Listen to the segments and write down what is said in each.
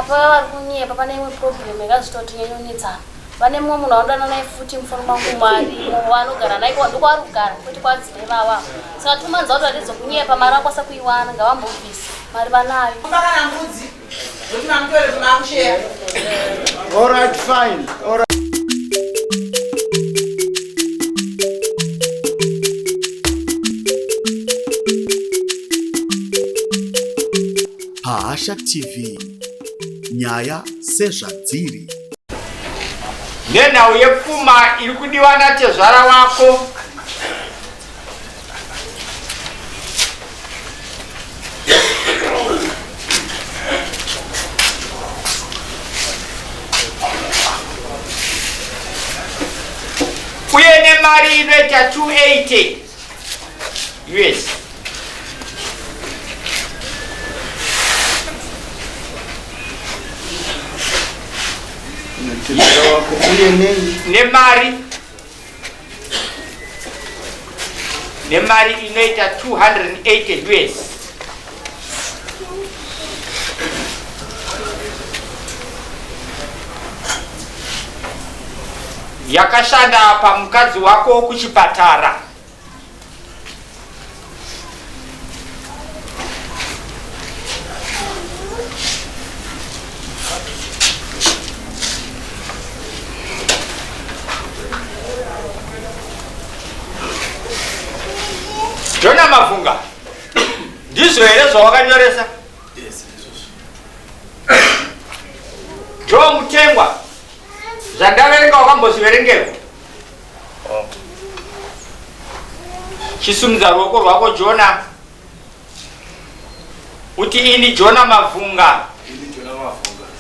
apa vari kunyepa pane imwe problem yakazototi nyanyonetsa. Vane mumwe munhu waunodana naye futi mufana mangu Mwari vanogara naye ndiko ari kugara kuti kwadzine vava. Saka tumanza kuti vatizo kunyepa mari akwasa kuiwana ngavambobvisa mari vanayo. Kana mbudzi kuti mamutore kumakushare. All right, fine. All right. Hasha TV nyaya sezvadziri. Nenhau yepfuma iri kudiwa natezvara wako uye nemari inoita 280 US. Nemari inoita 280 US. Yakashanda pamukadzi wako kuchipatara. Jona Mavunga, ndizvo here zvawakanyoresa? Yes. Jo Mutengwa, zvandaverenga wakambozviverengerwa? Chisumudza ruoko rwako Jona. Uti ini Jona Mavunga.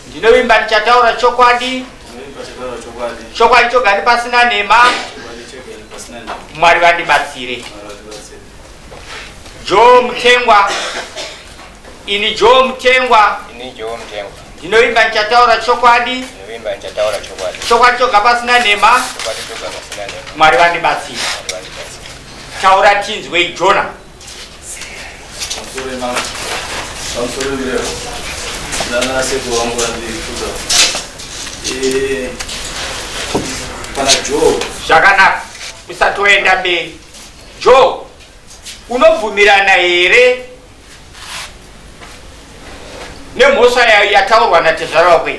Ndinovimba ndichataura chokwadi. Chokwadi chogari pasina nhema. Mwari vandibatsire. Jo Mutengwa. Ini Jo Mutengwa. Ndinovimba ndichataura chokwadi. Chokwadi chogari pasina nhema. Mwari vandibatsire. Taura tinzwei Jona. Zvakanaka, usatoenda mberi. Jo, unobvumirana here nemhosva yataurwa natezvara wako?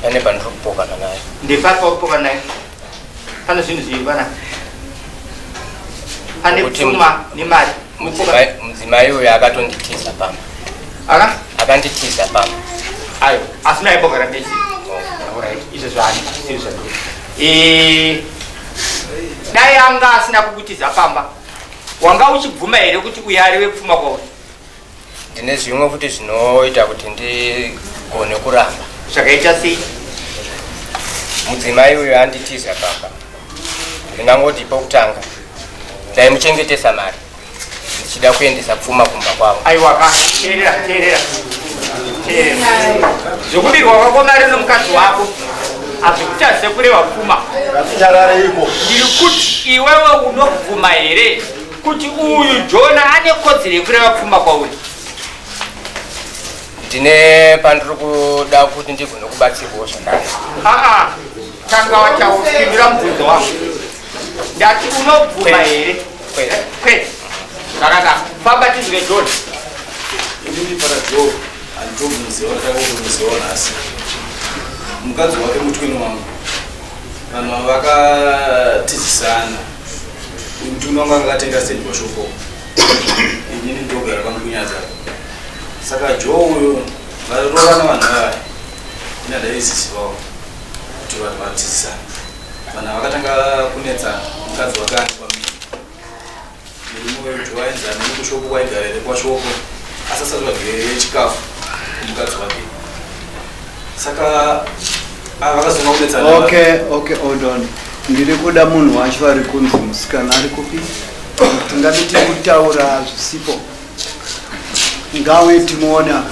Pane pandiri kupokana naye. Ndepari pauripokana naye? Pane zvinhu zviri pana? Pane pfuma nemari. Mudzimai uyu akatonditiza pamba. Akanditiza pamba. Ayo, asi maimbogara besi. Alright, izvo zvani siri zvaduka. Dai anga asina kukutiza pamba, wanga uchibvuma here kuti uyu ari wepfuma kwauri? Ndine zvimwe futi zvinoita kuti ndigone kuramba. Zvakaita sei? Mudzimai uyu anditiza pamba. Ndingangoti pokutanga ndaimuchengetesa mari ndichida kuendesa pfuma kumba kwavo. Aiwa, teerera. Zvokubirwa kwako mari nomukadzi wako hazvikutadze kureva pfuma. Ndiri kuti iwewe unobvuma here kuti uyu Jona ane kodzero yekureva pfuma kwauri? Ndine pandiri kuda kuti ndigone kubatsirwawo zvakare. Tanga wachaupindura mubvunzo wangu. Ndati unobvuma here? Kwete. Zvakanaka, famba tizwe Jona. Inini para Jo, anditomuziva ndakatomuziva nhasi. Mukadzi wake mutwini wangu. Vanhu vakatizisana. Mutwini wangu akatenga sendi pashopo. Inini ndogara pamukunyadza. Saka Jo uyo vatorana vanhu ava. Ina ndaizisivawo kuti vanhu vatizisana. Vanhu vakatanga kunetsana. Mukadzi wake andikwamira. Ndimwe Jo aenzana nekushopo kwaigarire kwashopo. Asasati vagere chikafu mukadzi wake. Saka vakazona kunetsana. Okay, hold on. Ndiri kuda munhu wacho ari kunzi musikana ari kupi? Tingati kutaura zvisipo. Ngawe timuona.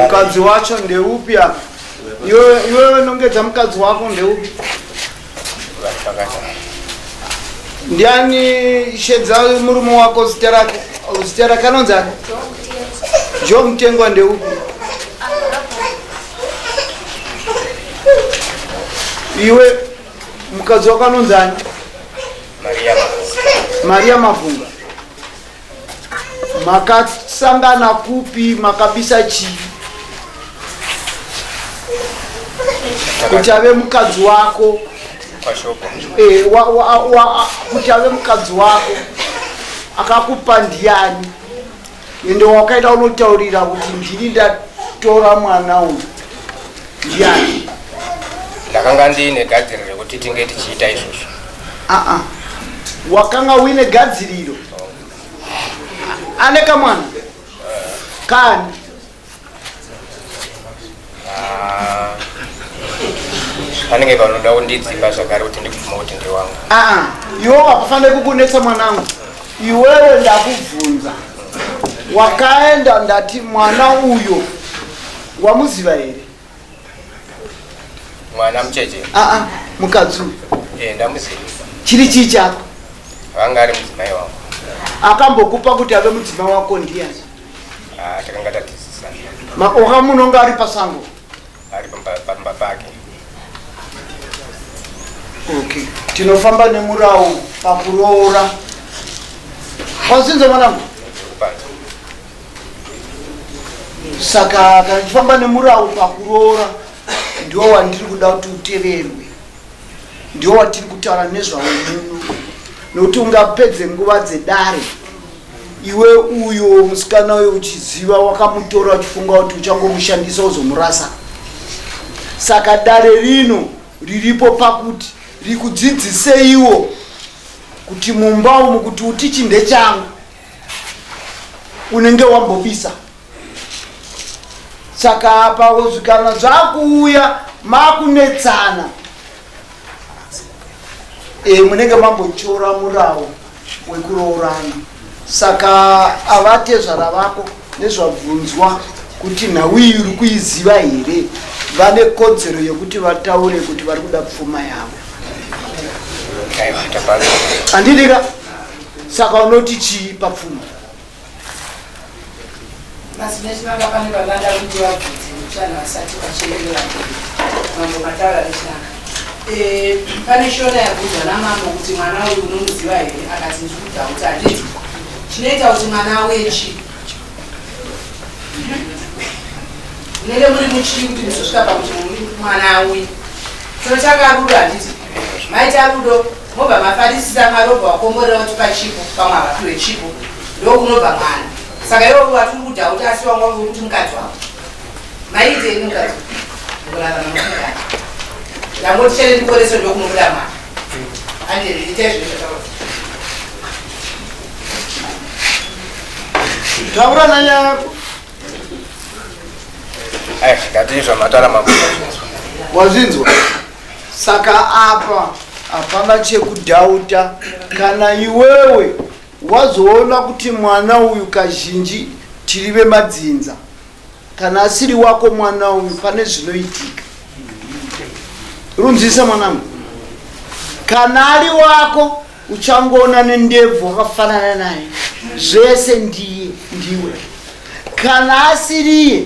Mukadzi wacho ndeupi apa? Iwewe nongedza mukadzi wako ndeupi? Ndiani shedza murume wako zita rake? Zita rake anonzi ani? Joe Mutengwa ndeupi? Iwe mukadzi wako anonzi ani? Maria Mavunga. Makasangana kupi, makabisa chii? Kuti ave mukadzi wako kuti ave mukadzi wako akakupa ndiani? Ende wakaita unotaurira kuti ndini ndatora mwana uyu ndiani? Ndakanga ndine gadziriro kuti tinge tichiita izvozvo. Wakanga uine gadziriro? Aneka mwana? Kani? Panenge vanoda kundidzipa zvakare kuti ndikufuma kuti ndi wangu. Iwe hapafaniri kukunetsa mwanangu. Iwewe ndakubvunza. Wakaenda ndati mwana uyo wamuziva here? Mwana mucheche? Mukadzi uyu. Ndamuziva. Chiri chii chako? Vanga ari mudzimai wangu. Akambokupa kuti ave mudzimai wako ndiani? Takanga tatizisana. Wakamunonga ari pasango? Ari pamba pake. Okay. Tinofamba nemurau pakuroora. Wazinzo mwanangu? Saka kanifamba nemurau pakuroora ndiwo wandiri kuda kuti uteverwe. Ndiwo watiri kutaura nezvawo muno. Nokuti ungapedze nguva dzedare. Iwe uyo musikana uyo uchiziva wakamutora uchifunga kuti uchangomushandisa uzomurasa. Saka dare rino riripo pakuti rikudzidziseiwo kuti mumba umu kuti uti chinde changu unenge wambobisa. Saka apa zvikana zvakuuya makunetsana munenge mambochora murau wekuroorana. Saka avatezvara vako nezvabvunzwa kuti nhau iyi uri kuiziva here vane kodzero yekuti vataure kuti vari kuda pfuma yavo. Andidika? Saka unoti chii papfuma? Masinechimanga pane vavanda kuti vabvudze muchana vasati vachirevera mambo mataura nechinaka. Pane shona yabvunzwa namambo kuti mwana uyu unomuziva here, akati ndikuudza kuti handiti. Chinoita kuti mwana wechi munenge muri muchii kuti muzosvika pakuti muri mwana uyu. Tino chakarudo handiti. Maita rudo mobva mafarisisa marobha wakomborera kuti pachipo pamwe havapiwe chipo ndokunobva mwana. Saka iwo watiri kudhaya kuti asi wangu wangu kuti mukadzi wako maite ini mukadzi ngorarama nomukadzi ndangoti chene ndikoreso ndokunobuda mwana andiriite zvinotaura taura nanya yako ngatizva matara mambo wazvinzwa. Saka apa hapana chekudhauta. Kana iwewe wazoona kuti mwana uyu kazhinji tiri vemadzinza, kana asiri wako mwana uyu pane zvinoitika. Runzisa mwanangu. Kana ari wako uchangoona nendebvu wakafanana naye, zvese ndiwe. Kana asiriye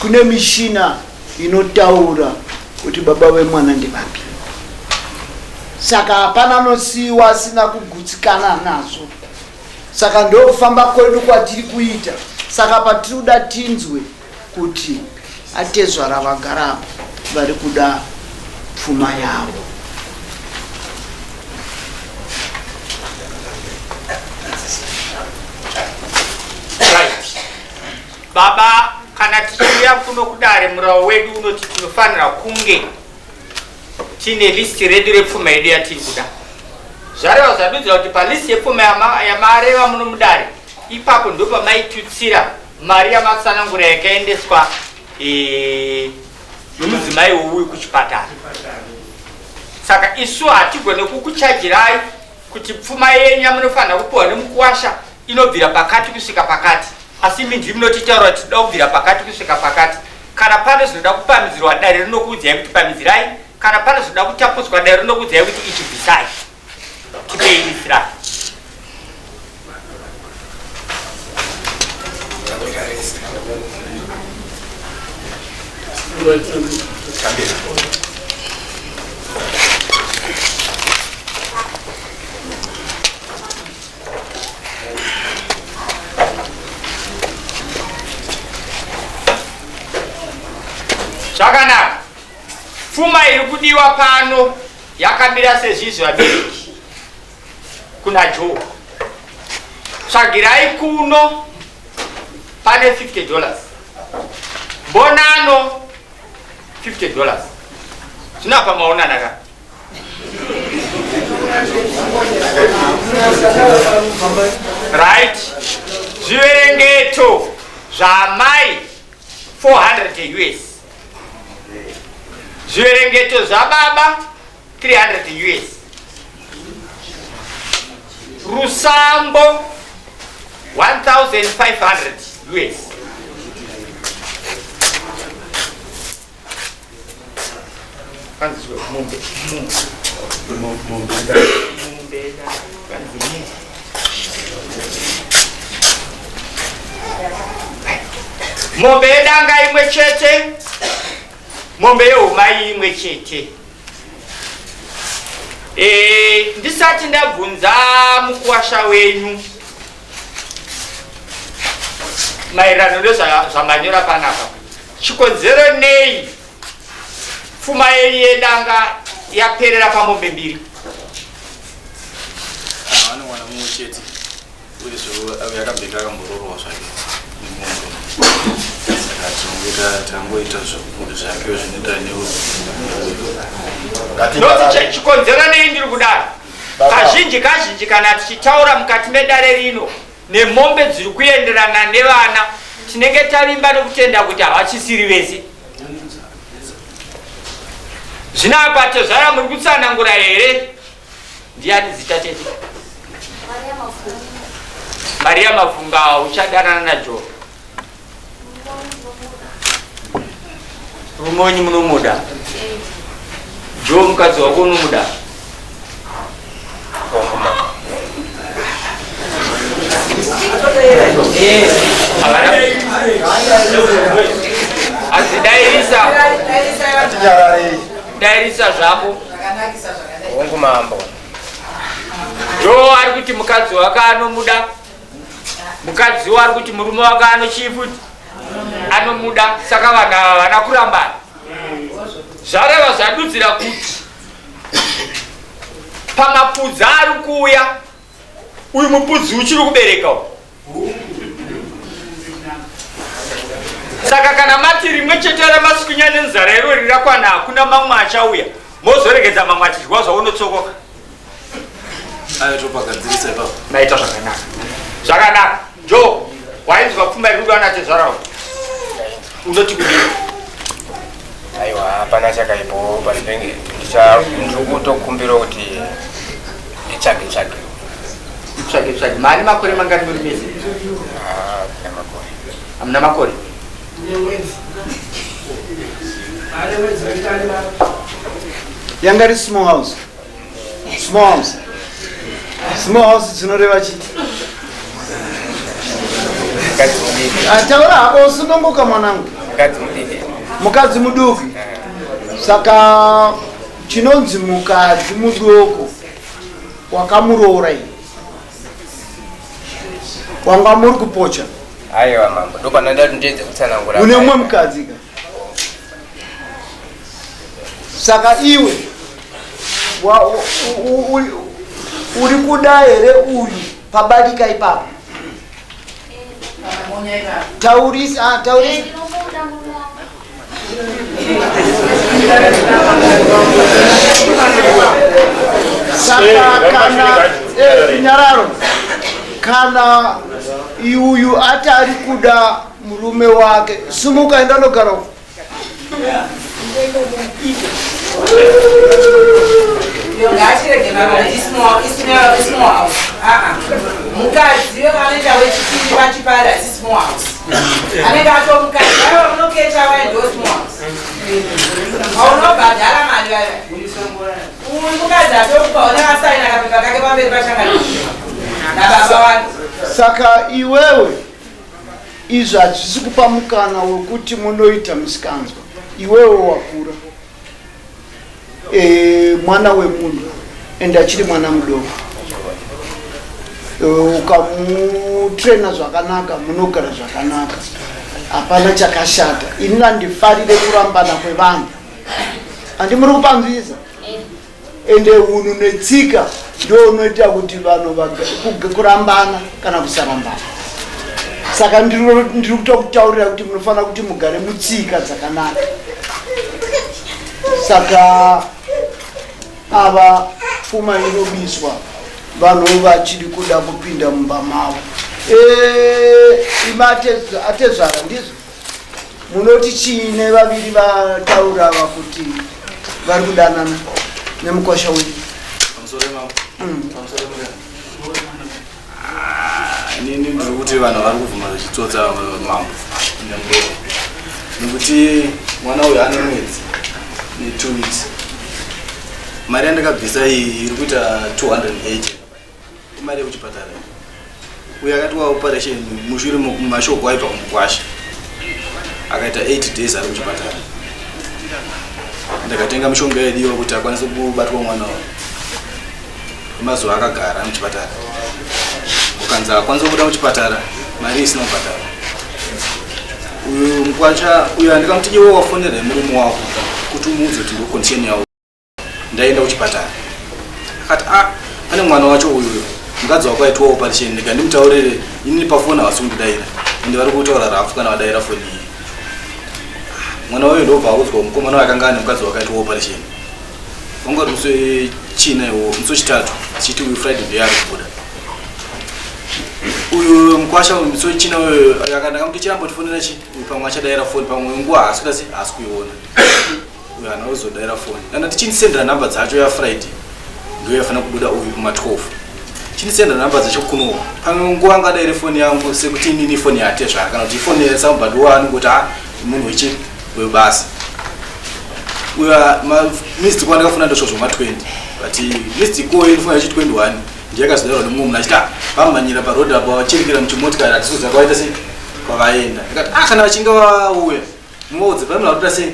kune mishina inotaura kuti baba vemwana ndevapi. Saka hapana nosiiwa asina kugutsikana nazvo. Saka ndokufamba kwedu kwatiri kuita. Saka patiri kuda tinzwe kuti atezvara vagarapo vari kuda pfuma yavo. Baba, kana tichiuya kuno kudare murau wedu unoti tinofanira kunge tine listi redu repfuma yedu yatiri kuda. Zvareva zvadudzira kuti palisti yepfuma yamareva muno mudare, ipapo ndo pamaitutsira mari yamatsanangura yakaendeswa nomudzimai uyu kuchipatara. Saka isu hatigone kukuchajirai kuti pfuma yenyu yamunofanira kupiwa nemukuwasha inobvira pakati kusvika pakati, asi minji munotitaura kuti tinoda kubvira pakati kusvika pakati. Kana pane zvinoda kupamidzirwa dare rinokuudzai kuti pamidzirai, kana pane zvinoda kutapudzwa dare rinokuudzai kuti ichi bvisai, tipeinisira. Zvakanaka, pfuma iri kudiwa pano yakamira sezvizvi vabereki kuna Joe. Tsvagirai kuno pane $50, Bonano $50. Zvinapa maonana ka? Right? Zviverengeto zvamai $400. Zviverengeto zvababa $300. Rusambo $1,500. Mombe yedanga imwe chete, mombe yeumai imwe chete. Ndisati ndabvunza mukuwasha wenyu maererano nezvamanyora panapa, chikonzero nei pfuma yenyu yedanga yaperera pamombe mbiri? Ane mwana mumwe chete uyezvo yakabheka akambororowa zvake nemombe. Saka tangoita zvakewo zvinoita noti chikonzero nei ndiri kudaro. Kazhinji kana tichitaura mukati medare rino nemombe dziri kuenderana nevana, tinenge tavimba nekutenda kuti havachisiri vese. Zvinapa tezvara muri kutsanangura here? Ndiani zita tete? Maria Mafunga. Uchadanana na Joe? Rumonyi munomuda? Joe mukadzi wako unomuda? Azidairisa dairisa zvako Wangu mambo. Joe ari kuti mukadzi wake anomuda, mukadzi ari kuti murume wake anochifuti anomuda, saka vana vana kurambana. Zvareva zvadudzira kuti pamapudzi ari kuuya uyu mupudzi uchiri kubereka. Saka kana mati rimwe chete ramaswinya nenzara iro rirakwana hakuna mamwe achauya, mozoregedza mamwe achidyiwa zvaunotsokoka. Topagadzirisa ipapo. Maita zvakanaka. Zvakanaka. Joe, wainzwa pfuma iri kudana tezvarawo. Unoti kudini? Aiwa, hapana chakaipo pasenge ndikutokumbira kuti itsvage. Itsvage. Mani makore mangani muri mese? Makore. Hamuna makore? Yanga ri small house. Small house dzinoreva chiti? Taura hako usunongoka mwanangu. Mukadzi muduku. Saka chinonzi mukadzi mudoko wakamuroora iyi. Wanga muri kupocha. Aiwa mambo. Ndo pananda ndedze kutsanangura. Une umwe mukadzi ka. Saka iwe uri kuda here uyu pabadika ipapo? Taurisa. Saka kana nyararo kana uyu atari kuda murume wake, sumuka enda nogara. mukadzi wevanoita wechipiri vachipara small house anenge ato mukadzi aiva munoketa waendo small house aunobhadhara mari vaiva uyu mukadzi atokupa une asaina kapepa kake pamberi pachangana nababa wake. Saka iwewe izvo hazvisi kupa mukana wekuti munoita musikanzwa. Iwewe wakura, mwana wemunhu ende achiri mwana mudoko, ukamutrena zvakanaka munogara zvakanaka, hapana chakashata. Ini handifarire kurambana kwevanhu, handimuri kupanzvisa. Ende unhu netsika ndio unoita kuti vanhu kurambana kana kusarambana. Saka ndiri kutokutaurira kuti munofanira kuti mugare mutsika dzakanaka. Saka ava pfuma inobiswa vanhu vachiri kuda kupinda mumba mavo. Ima atezvara ndizvo munoti chiine vaviri vataura vakuti vari kudanana nemukosha wenyu. Inini ndiri kuti vanhu vari kuvhuma zvichitsotsa mambo nekuti mwana uyu ane mwedzi ne2 weeks. Mari yandakabvisa iyi iri kuita 280 imari yekuchipatara. Uyu akatiwa operation mushure mumashoko aibva kumukwasha akaita 8 days ari kuchipatara. Ndakatenga mishonga yediwa kuti akwanise kubatwa mwana uyu. Mazuva akagara muchipatara. Ukanza akwanise kubuda muchipatara mari isina kubhadhara. Uyu mukwacha uyu andikamutije wewe wafonera murume wako kuti umuudze kuti ndo condition yawo. Ndaenda kuchipatara. Akati pane mwana wacho uyu mukadzi wako aitwa operation ndikandimutaurire ini pafoni vasungudaira ende vari kutaura rafu kana wadaira foni iyi. Mwana wayo ndobva audzwa mukomana wakanga ane mukadzi wakaitwa operation. Vangati musi wechina iwo musi wechitatu chiti uyu Friday ndiye ari kubuda. Uyu mukwasha musi wechina uyu akandakamuti chirambo tifonera chi uyu pamwe achadaira foni pamwe nguva asi kuiona. Uyu hana kuzodaira foni. Kana tichinisendera namba dzacho yaFriday ndiyo yafanira kubuda uyu kuma12. Chinisendera namba dzacho kuno. Pamwe nguva angadaire foni yangu sekuti inini foni yate zvaka kana kuti foni yasambadu wanu kuti munhu wechi webasa. Uya missed kwanda kafuna ndo shosho ma20 but missed ko ilifuna chi 21 ndiye akazodaro nomwe munhu achita vamanyira pa road aba vachirikira muchimotikari atisoza kwaita sei kwavaenda akati kana vachinga vauya muodze pano akuita sei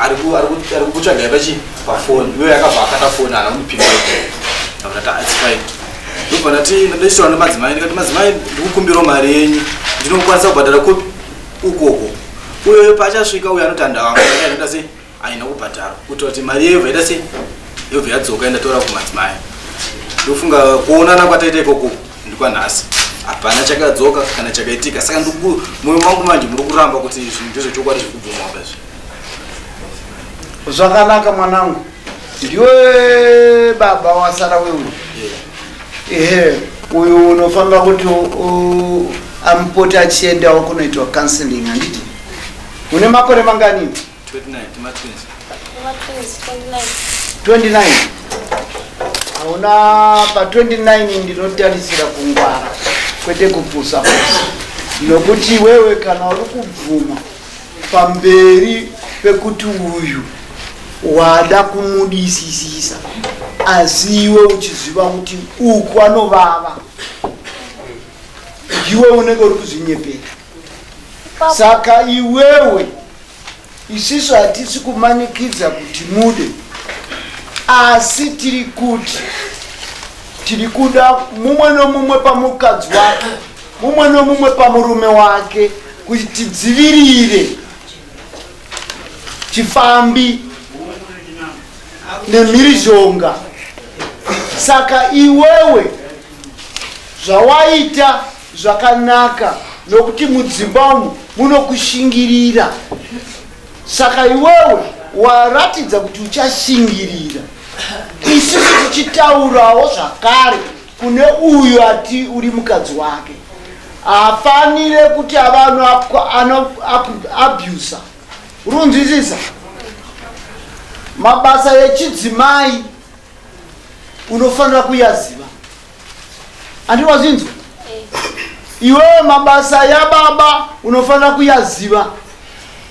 ari kutsvaga pachi pafoni uye akabva akata foni ana mupinga akati it's fine ndobva ndati ndadeswa nemadzimai ndikati madzimai ndikukumbira mari yenyu ndinokwanisa kubhadhara kopi ukoko uye pachasvika uye anotanda wangu akaita sei aina kubhadhara kuti kuti mari yevha ita sei yobva yadzoka endatora kumadzimai. Ndofunga kuonana kwataita ikoko ndikwanhasi hapana chakadzoka kana chakaitika. Saka mwoyo wangu manje muri kuramba kuti zvinhu ndizvo chokwadi zviri kubvuma pazvo. Zvakanaka mwanangu, ndiwe baba wasara wewe. Uyu unofanira kuti amupota achiendawo kunoitwa counseling handiti. Une makore mangani? 29. Auna pa 29 ndinotarisira kungwara kwete kupusa nokuti wewe kana uri kubvuma pamberi pekuti uyu wada kumudisisisa asi iwe uchiziva kuti uku anovava ndiwe unenge uri kuzvinyepera. Saka iwewe isiso hatisi kumanikidza kuti mude asi tiri kuti tiri kuda mumwe nomumwe pamukadzi wake mumwe nomumwe pamurume wake kuti tidzivirire chifambi nemhirizhonga. Saka iwewe zvawaita zvakanaka nokuti mudzimba umu munokushingirira. Saka iwewe waratidza kuti uchashingirira. Isusu tichitaurawo zvakare kune uyu ati uri mukadzi wake afanire kuti avanu abusa urunzwisisa mabasa echidzimai unofanira kuyaziva andiwazinzwa iwewe mabasa yababa unofanira kuyaziva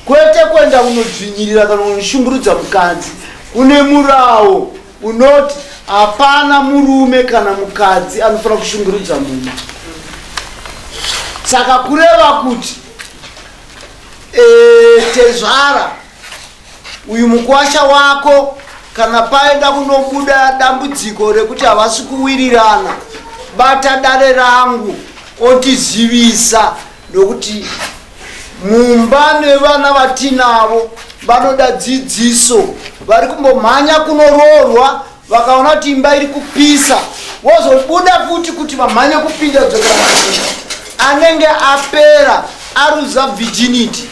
kwete kwenda unodzvinyirira kana unoshungurudza mukadzi kune murawo unoti hapana murume kana mukadzi anofanira kushungurudza mume saka kureva kuti tezvara uyu mukwasha wako kana paenda kunobuda dambudziko rekuti havasi kuwirirana bata dare rangu otizivisa nokuti mumba nevana vatinavo vanoda dzidziso vari kumbomhanya kunoroorwa vakaona kuti imba iri kupisa vozobuda futi kuti vamhanye kupinda kudzokera anenge apera aruza virginity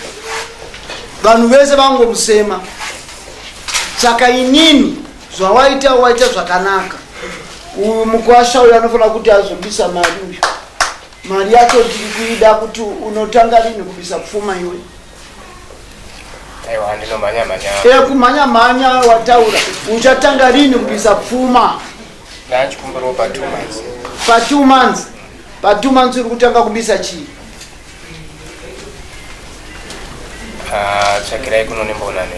vanhu vese vangomusema saka inini zvawaita waita zvakanaka uyu mukwasha uyu anofanira kuti azobisa mari uyu mari yacho ndiri kuida kuti unotanga rini kubisa pfuma iwe kumhanya-mhanya wataura uchatanga rini kubisa pfuma pa 2 months pa 2 months uri kutanga kubisa chii tsvakirai kunonemboonana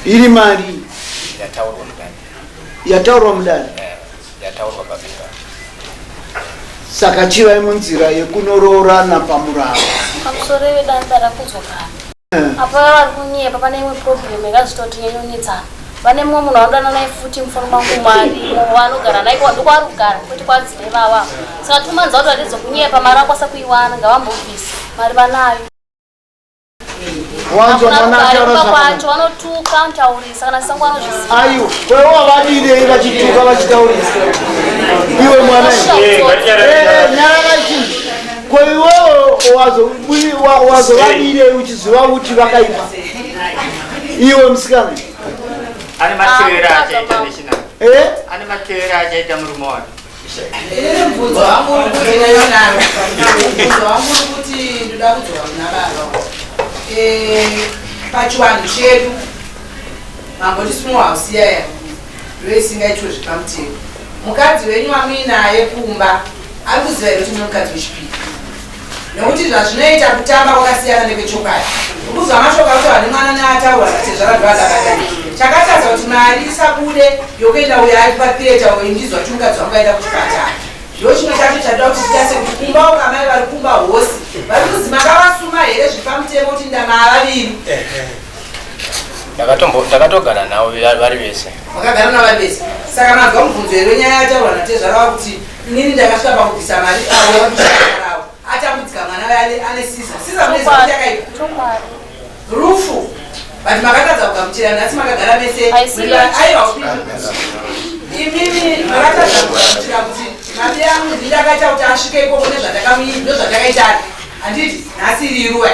iri mari yataurwa mudare yataurwa papepa saka chivai munzira yekunoroorana pamurava pamusoro vedanda rakuzogara apa vari kunyepa pane imwe problem yakazitotinyanyonetsana vane mumwe munhu anodana naye futi mufano mangu mari vanogara naye ndokwaari kugara kwete kwadzine vava saka tumanza kuti vatizo kunyepa mari akwasa kuiwana ngavambobvisi mari vanayo kwacho vanotuka mutaurisa kana sangu vanozvisiva aiwa kwewo vadidei vachituka vachitaurisa iwe mwana nyarakachi kweiwewo wazovadidei uchiziva kuti vakaipa iwe musikana ane matevera achaita national ane matevera achaita murume wake mubvunzo wangu uri kuti nayonaro mubvunzo wangu uri kuti ndoda kudzoka kuna baba pachivanhu chedu mangoti small house yaya ndoisingaitwe zvepamutemo mukadzi wenyu wamuinaye kumba ari kuziva here kuti mukadzi wechipiri nekuti zvazvinoita kutamba kwakasiyana nekwechokari ukuzwa mashoko kuti vane mwana neataura atezvaradvadakadai chakataza kuti mari isabude yokuenda uyo ari pathireta oindizwa kuti mukadzi wangu aenda kuchipatara ndo chimwe chacho chatoda kuti titase kuti kumba ukamai vari kumba hosi vari kuzi makavasuma here zvepamutemo kuti ndama vaviri ndakatogara navo vari vese makagara navari vese saka mazwa mubvunzo here wenyaya yataura natezvarava kuti inini ndakasvika pakubvisa mari avo vakuchaaavo atambudzika mwana waye ane sisa muneziakaipa rufu but makatadza kugamuchirana asi makagara mese aiwa imimi makatadza kugamuchira kuti mari yangu ndindakaita kuti asvike ikoko nezvatakaitani handiti nhasi iriruwa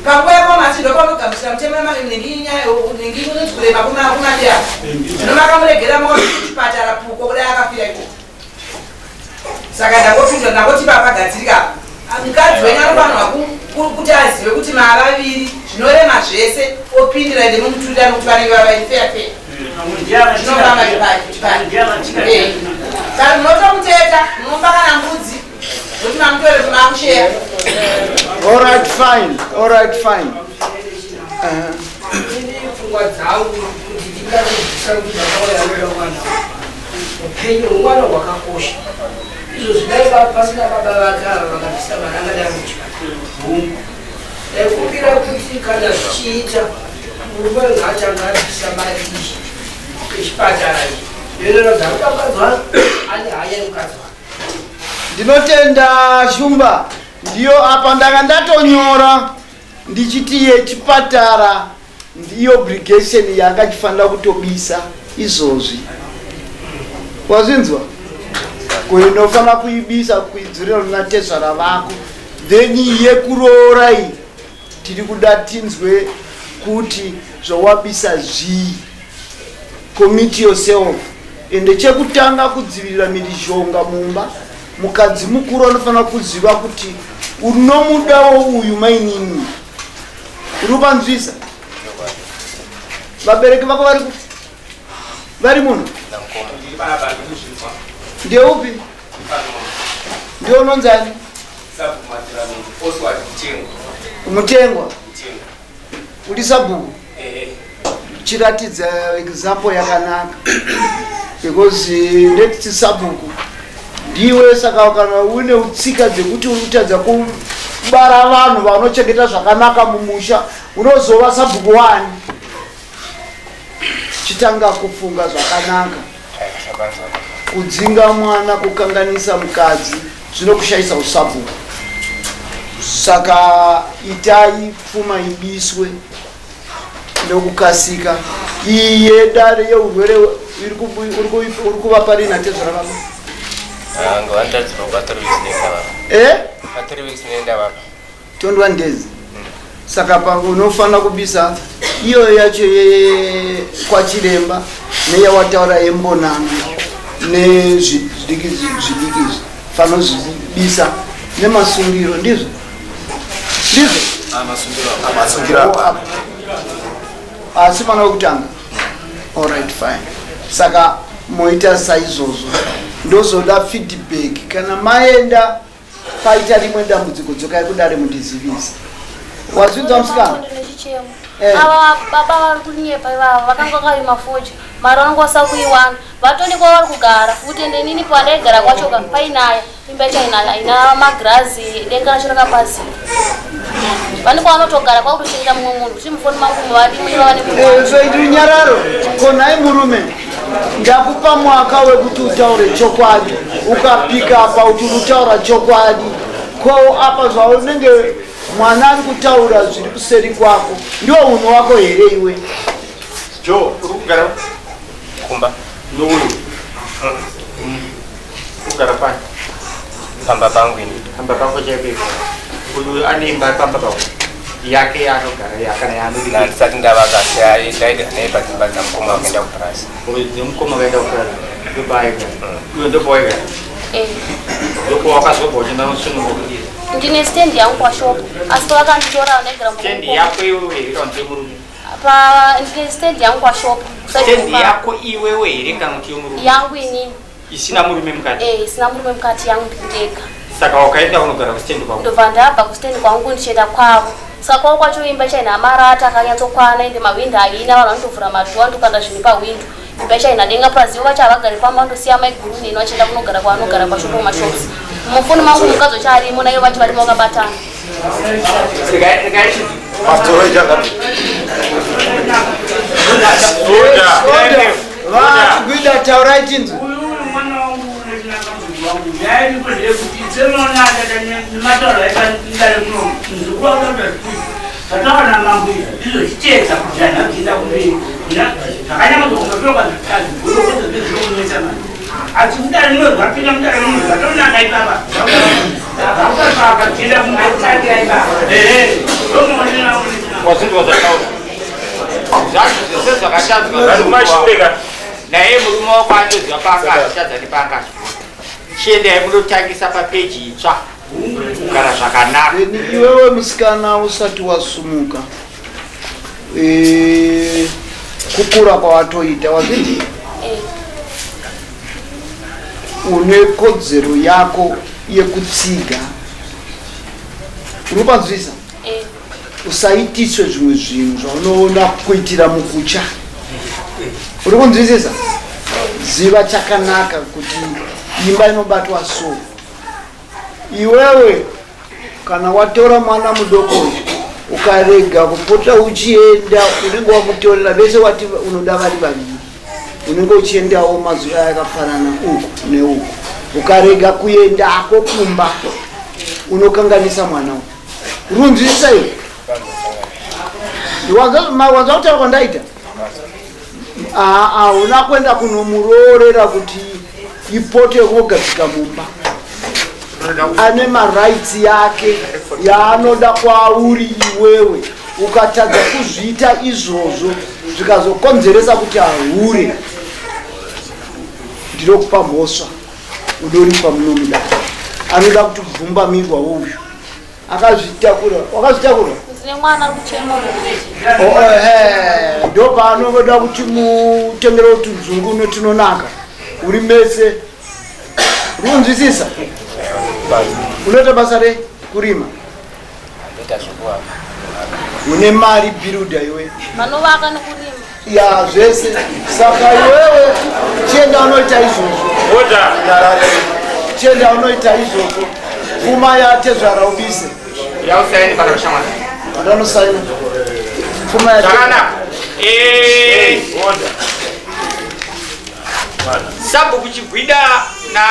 panguva yakomasi ndopanogamuchira mutemo ningi unodzokurema kumadia zvino makamuregera makuchipatara puko kudai akafira ikoko saka ndangopindwa ndangotipa pagadzirika mukadzi wenyu anofanirwa kuti azive kuti mavaviri zvinorema zvese opindira ende mumutunda nokuti vanenge vavaifeafea zvinofamba kana munotomuteta munomba kana mbudzi kuti mamutore makusheya alright fine pfungwa dzangu kuti ndingazodzisa kuti ndakauya mwana upenyu hwemwana hwakakosha izvo zvidai pasina baba vakava vakabvisa mwana angadai muchibhungu daikumbira kuti kana zvichiita murume ngaachanga abvisa mari iyi echipatara iyi ndoinorodza kuti mukadzwa ane hanya nemukadzi wake ndinotenda shumba ndiyo apa ndanga ndatonyora ndichiti yechipatara ndiyo obligation yanga chifanira kutobisa izvozvi wazinzwa kuinofanira kuibisa kuidzurira runatezvara vako then yekuroora iyi tiri kuda tinzwe kuti zvawabisa zvii commit yourself ende chekutanga kudzivirira mhirizhonga mumba mukadzi mukuru anofanira kuziva kuti unomudawo uyu mainini uri kupanzwisa vabereki vako vari muno ndeupi ndio unonzani Mutengwa uri Sabhuku chiratidza example yakanaka because ndeti Sabhuku ndiwe saka kana une utsika dzekuti unotadza kubara vanhu vanochengeta zvakanaka mumusha unozova Sabhuku wani chitanga kufunga zvakanaka kudzinga mwana kukanganisa mukadzi zvinokushayisa usabhuku saka itai pfuma ibiswe nokukasika iye dare yeurwere uri kuvapa rina tezvaravava tondwa ndezi saka unofanira kubisa iyo yacho kwachiremba neyawataura yembonano nezvidikizi fanozvibisa nemasungiro ndizvo asi pana kutanga alright fine saka moita saizvozvo ndozoda feedback kana maenda paita rimwe dambudziko dzokai kudare mundizivisa wazvinzwa musikana ava baba vari kunyepa ivava vakanga vakarima foja mari vanongwasa kuiwana vatoni kwa vari kugara futi ende nini pandaigara kwacho painaya imba chainaya ina magirazi denga racho rakapazika vane kwavanotogara kwakutoshingira mumwe munhu kuti mufoni mangu muvadimuivavanekusoitiri nyararo konai murume ndakupa mwaka wekuti utaure chokwadi ukapika apa kuti utaura chokwadi ko apa zvaunenge mwana ari kutaura zviri kuseri kwako ndiwo unhu wako here iwe jo uri kugara kumba nouyu kugara pani pamba pangu ini pamba pako chaipeiko uyu ane imba pamba pako yake yaanogara yakana yaanodisati ndavakasiya ndaigara naye padzimba dzamukoma wakaenda kupurasi dzemukoma wakaenda kupurasi ndopaigara uyo ndopawaigara ndopawakazobva uchienda musununguka ndine stendi yangu kwashopu asi pavakanditora ndaigara stendi yako iwewe here kana kuti murume ndine stendi yangu kwashopu stendi yako iwewe here kana kuti yomurume yangu inini isina murume mukati isina murume mukati yangu ndikundega saka wakaenda unogara kustendi kwako ndobva ndabva kustendi kwangu ndichienda kwavo saka kwavo kwacho imba chaina marata akanyatsokwana ende mawindi aina vanhu vanotovhura madhuwa ndokanda zvinhu pahwindo imba chaina denga pazivo vacho havagari pamba vandosiya maiguru neni vachienda kunogara kwavanogara pashopu mashopusi mufoni mangu mukadzo chaarimo naivo vacho varimo vakabatana vakuida taurai chinzi naye murume wako anoziva paangazvitadzani paangazvikuta chiendai munotangisa papeji itsva kugara zvakanaka iwewe musikana usati wasumuka kukura kwawatoita wazviti une kodzero yako yekutsiga unopanzwisa usaitiswe zvimwe zvinhu zvaunoona kuitira mukucha uri kunzwisisa ziva chakanaka kuti imba inobatwa so iwewe kana watora mwana mudoko ukarega kupota uchienda unenge wamutorera vese wati unoda vari vaviri unenge uchiendawo mazuva yakafanana uku neuku ukarega kuendako kumba unokanganisa mwana runzwisisa iwe wanza kutaura kwandaita una kwenda kunomuroorera kuti ipote wogadzika mumba ane marights yake yaanoda kwauri iwewe ukatadza kuzviita izvozvo zvikazokonzeresa kuti ahure ndinokupa mhosva udoripa munomuda anoda kuti kubvumba mirwa uyu akazvitakura wakazvitakura ndine mwana ari kuchema. Ndo pano ngoda kuti mutengere kuti mzungu unotinonaka uri mese runzwisisa. Unoita basa rekurima. Une mari biruda iwe. Vanovaka nekurima. Ya zvese saka iwewe chienda unoita izvozvo. Chienda unoita izvozvo. Pfuma yatezvara ubise. Yausaini kana kushamana. Vandanosaina. Pfuma yate. Order. Sabu kuchigwida na